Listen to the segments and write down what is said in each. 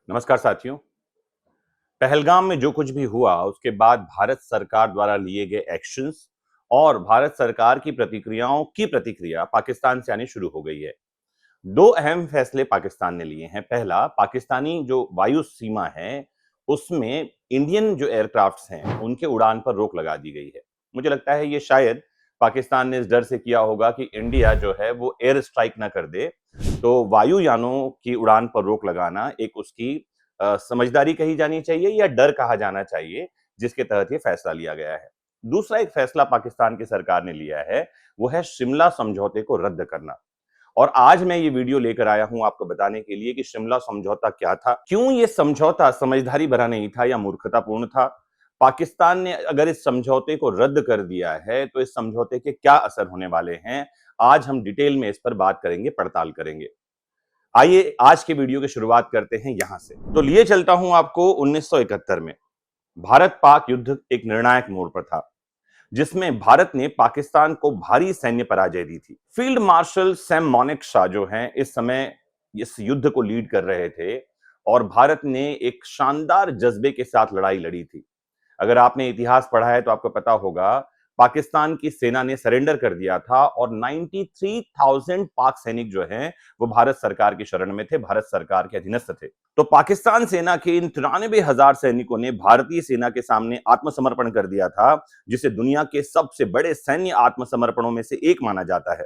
नमस्कार साथियों। पहलगाम में जो कुछ भी हुआ उसके बाद भारत सरकार द्वारा लिए गए एक्शंस और भारत सरकार की प्रतिक्रियाओं की प्रतिक्रिया पाकिस्तान से आनी शुरू हो गई है। दो अहम फैसले पाकिस्तान ने लिए हैं। पहला, पाकिस्तानी जो वायु सीमा है उसमें इंडियन जो एयरक्राफ्ट्स हैं उनके उड़ान पर रोक लगा दी गई है। मुझे लगता है ये शायद पाकिस्तान ने इस डर से किया होगा कि इंडिया जो है वो एयर स्ट्राइक ना कर दे, तो वायुयानों की उड़ान पर रोक लगाना एक उसकी समझदारी कही जानी चाहिए या डर कहा जाना चाहिए, जिसके तहत ये फैसला लिया गया है। दूसरा एक फैसला पाकिस्तान की सरकार ने लिया है, वो है शिमला समझौते को रद्द करना। और आज मैं ये वीडियो लेकर आया हूं आपको बताने के लिए कि शिमला समझौता क्या था, क्यों ये समझौता समझदारी भरा नहीं था या मूर्खतापूर्ण था। पाकिस्तान ने अगर इस समझौते को रद्द कर दिया है तो इस समझौते के क्या असर होने वाले हैं, आज हम डिटेल में इस पर बात करेंगे, पड़ताल करेंगे। आइए आज के वीडियो की शुरुआत करते हैं यहां से। तो लिए चलता हूं आपको 1971 में। भारत पाक युद्ध एक निर्णायक मोड़ पर था, जिसमें भारत ने पाकिस्तान को भारी सैन्य पराजय दी थी। फील्ड मार्शल सैम मानेकशॉ जो हैं इस समय इस युद्ध को लीड कर रहे थे और भारत ने एक शानदार जज्बे के साथ लड़ाई लड़ी थी। अगर आपने इतिहास पढ़ा है तो आपको पता होगा, पाकिस्तान की सेना ने सरेंडर कर दिया था और 93,000 पाक सैनिक जो हैं वो भारत सरकार की शरण में थे, भारत सरकार के अधीनस्थ थे। तो पाकिस्तान सेना के इन 93,000 सैनिकों ने भारतीय सेना के सामने आत्मसमर्पण कर दिया था, जिसे दुनिया के सबसे बड़े सैन्य आत्मसमर्पणों में से एक माना जाता है।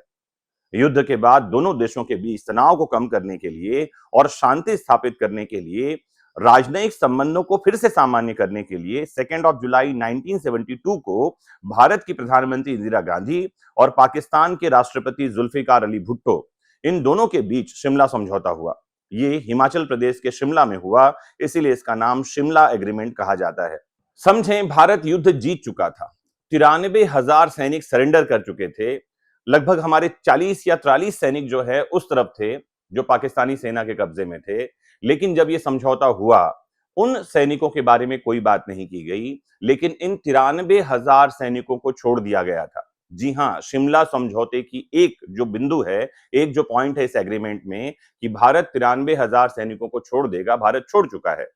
युद्ध के बाद दोनों देशों के बीच तनाव को कम करने के लिए और शांति स्थापित करने के लिए, राजनयिक संबंधों को फिर से सामान्य करने के लिए 2 जुलाई 1972 को भारत की प्रधानमंत्री इंदिरा गांधी और पाकिस्तान के राष्ट्रपति जुल्फिकार अली भुट्टो, इन दोनों के बीच शिमला समझौता हुआ। ये हिमाचल प्रदेश के शिमला में हुआ, इसीलिए इसका नाम शिमला एग्रीमेंट कहा जाता है। समझें, भारत युद्ध जीत चुका था। 93,000 सैनिक सरेंडर कर चुके थे। लगभग हमारे 40 या 43 सैनिक जो है उस तरफ थे, जो पाकिस्तानी सेना के कब्जे में थे। लेकिन जब यह समझौता हुआ, उन सैनिकों के बारे में कोई बात नहीं की गई, लेकिन इन 93,000 सैनिकों को छोड़ दिया गया था। जी हां, शिमला समझौते की एक जो बिंदु है, एक जो पॉइंट है इस एग्रीमेंट में कि भारत 93,000 सैनिकों को छोड़ देगा, भारत छोड़ चुका है।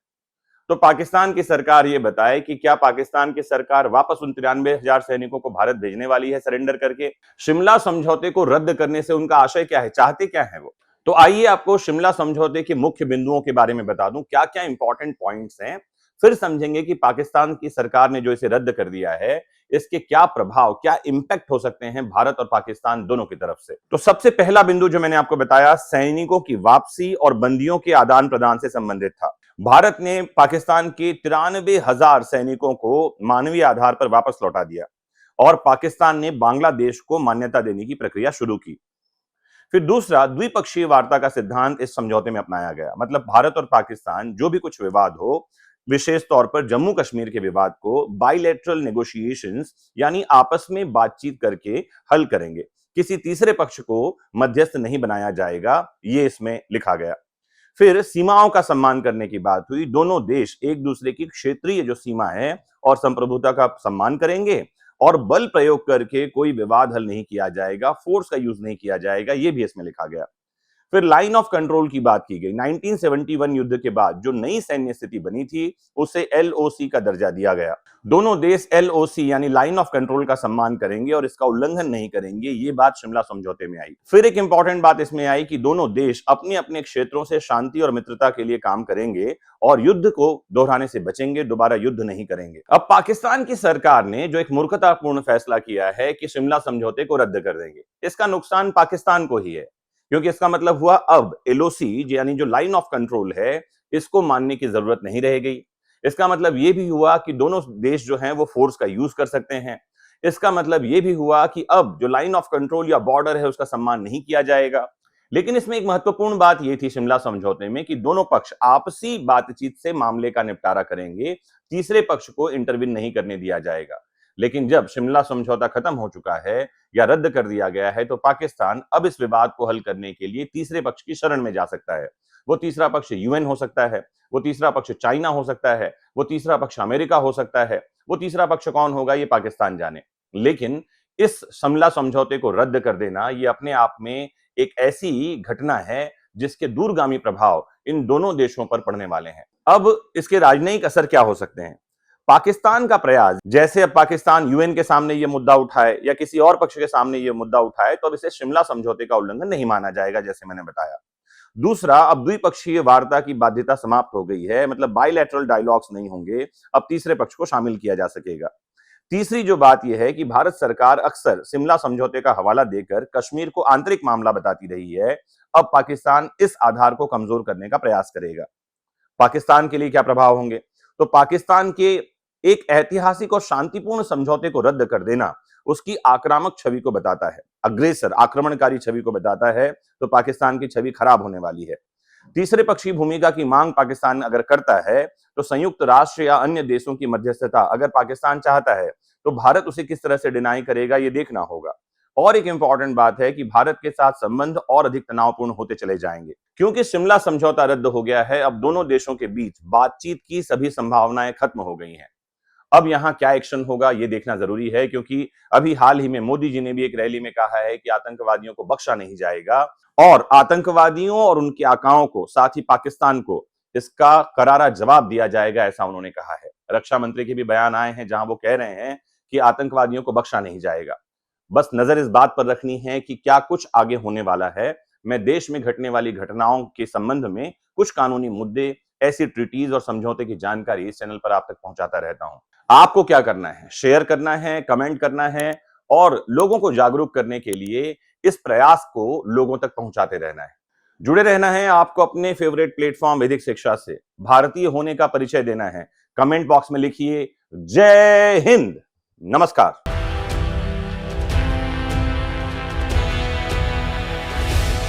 तो पाकिस्तान की सरकार ये बताए कि क्या पाकिस्तान की सरकार वापस उन 93,000 सैनिकों को भारत भेजने वाली है सरेंडर करके? शिमला समझौते को रद्द करने से उनका आशय क्या है, चाहते क्या है वो? तो आइए आपको शिमला समझौते के मुख्य बिंदुओं के बारे में बता दूं, क्या क्या इंपॉर्टेंट पॉइंट्स हैं। फिर समझेंगे कि पाकिस्तान की सरकार ने जो इसे रद्द कर दिया है, इसके क्या प्रभाव, क्या इंपैक्ट हो सकते हैं भारत और पाकिस्तान दोनों की तरफ से। तो सबसे पहला बिंदु जो मैंने आपको बताया, सैनिकों की वापसी और बंदियों के आदान प्रदान से संबंधित था। भारत ने पाकिस्तान के 93,000 सैनिकों को मानवीय आधार पर वापस लौटा दिया और पाकिस्तान ने बांग्लादेश को मान्यता देने की प्रक्रिया शुरू की। फिर दूसरा, द्विपक्षीय वार्ता का सिद्धांत इस समझौते में अपनाया गया। मतलब भारत और पाकिस्तान जो भी कुछ विवाद हो, विशेष तौर पर जम्मू कश्मीर के विवाद को बाइलेटरल नेगोशिएशंस यानी आपस में बातचीत करके हल करेंगे। किसी तीसरे पक्ष को मध्यस्थ नहीं बनाया जाएगा, ये इसमें लिखा गया। फिर सीमाओं का सम्मान करने की बात हुई। दोनों देश एक दूसरे की क्षेत्रीय जो सीमा है और संप्रभुता का सम्मान करेंगे और बल प्रयोग करके कोई विवाद हल नहीं किया जाएगा, फोर्स का यूज नहीं किया जाएगा, यह भी इसमें लिखा गया। फिर लाइन ऑफ कंट्रोल की बात की गई। 1971 युद्ध के बाद जो नई सैन्य स्थिति बनी थी, उसे एलओसी का दर्जा दिया गया। दोनों देश एलओसी यानी लाइन ऑफ कंट्रोल का सम्मान करेंगे और इसका उल्लंघन नहीं करेंगे, ये बात शिमला समझौते में आई। फिर एक इंपॉर्टेंट बात इसमें आई कि दोनों देश अपने अपने क्षेत्रों से शांति और मित्रता के लिए काम करेंगे और युद्ध को दोहराने से बचेंगे, दोबारा युद्ध नहीं करेंगे। अब पाकिस्तान की सरकार ने जो एक मूर्खतापूर्ण फैसला किया है कि शिमला समझौते को रद्द कर देंगे, इसका नुकसान पाकिस्तान को ही है, क्योंकि इसका मतलब हुआ अब एलओसी यानी जो लाइन ऑफ कंट्रोल है, इसको मानने की जरूरत नहीं रह गई। इसका मतलब यह भी हुआ कि दोनों देश जो हैं वो फोर्स का यूज कर सकते हैं। इसका मतलब यह भी हुआ कि अब जो लाइन ऑफ कंट्रोल या बॉर्डर है उसका सम्मान नहीं किया जाएगा। लेकिन इसमें एक महत्वपूर्ण बात यह थी शिमला समझौते में कि दोनों पक्ष आपसी बातचीत से मामले का निपटारा करेंगे, तीसरे पक्ष को इंटरवीन नहीं करने दिया जाएगा। लेकिन जब शिमला समझौता खत्म हो चुका है या रद्द कर दिया गया है, तो पाकिस्तान अब इस विवाद को हल करने के लिए तीसरे पक्ष की शरण में जा सकता है। वो तीसरा पक्ष यूएन हो सकता है, वो तीसरा पक्ष चाइना हो सकता है, वो तीसरा पक्ष अमेरिका हो सकता है, वो तीसरा पक्ष कौन होगा ये पाकिस्तान जाने। लेकिन इस शिमला समझौते को रद्द कर देना ये अपने आप में एक ऐसी घटना है जिसके दूरगामी प्रभाव इन दोनों देशों पर पड़ने वाले हैं। अब इसके राजनयिक असर क्या हो सकते हैं? पाकिस्तान का प्रयास, जैसे अब पाकिस्तान यूएन के सामने यह मुद्दा उठाए या किसी और पक्ष के सामने यह मुद्दा उठाए, तो अब इसे शिमला समझौते का उल्लंघन नहीं माना जाएगा, जैसे मैंने बताया। दूसरा, अब द्विपक्षीय वार्ता की बाध्यता समाप्त हो गई है, मतलब बायलैटरल डायलॉग्स नहीं होंगे, अब तीसरे पक्ष को शामिल किया जा सकेगा। तीसरी जो बात यह है कि भारत सरकार अक्सर शिमला समझौते का हवाला देकर कश्मीर को आंतरिक मामला बताती रही है। अब पाकिस्तान इस आधार को कमजोर करने का प्रयास करेगा। पाकिस्तान के लिए क्या प्रभाव होंगे? तो पाकिस्तान के एक ऐतिहासिक और शांतिपूर्ण समझौते को रद्द कर देना उसकी आक्रामक छवि को बताता है, अग्रेसर आक्रमणकारी छवि को बताता है, तो पाकिस्तान की छवि खराब होने वाली है। तीसरे पक्षी भूमिका की मांग पाकिस्तान अगर करता है, तो संयुक्त राष्ट्र या अन्य देशों की मध्यस्थता अगर पाकिस्तान चाहता है, तो भारत उसे किस तरह से डिनाई करेगा, यह देखना होगा। और एक इंपॉर्टेंट बात है कि भारत के साथ संबंध और अधिक तनावपूर्ण होते चले जाएंगे, क्योंकि शिमला समझौता रद्द हो गया है। अब दोनों देशों के बीच बातचीत की सभी संभावनाएं खत्म हो गई हैं। अब यहां क्या एक्शन होगा, यह देखना जरूरी है, क्योंकि अभी हाल ही में मोदी जी ने भी एक रैली में कहा है कि आतंकवादियों को बख्शा नहीं जाएगा और आतंकवादियों और उनके आकाओं को, साथ ही पाकिस्तान को इसका करारा जवाब दिया जाएगा, ऐसा उन्होंने कहा है। रक्षा मंत्री के भी बयान आए हैं जहां वो कह रहे हैं कि आतंकवादियों को बख्शा नहीं जाएगा। बस नजर इस बात पर रखनी है कि क्या कुछ आगे होने वाला है। मैं देश में घटने वाली घटनाओं के संबंध में कुछ कानूनी मुद्दे, ऐसी ट्रीटीज और समझौते की जानकारी इस चैनल पर आप तक पहुंचाता रहता हूं। आपको क्या करना है? शेयर करना है, कमेंट करना है और लोगों को जागरूक करने के लिए इस प्रयास को लोगों तक पहुंचाते रहना है। जुड़े रहना है आपको अपने फेवरेट प्लेटफॉर्म वैदिक शिक्षा से। भारतीय होने का परिचय देना है। कमेंट बॉक्स में लिखिए जय हिंद। नमस्कार।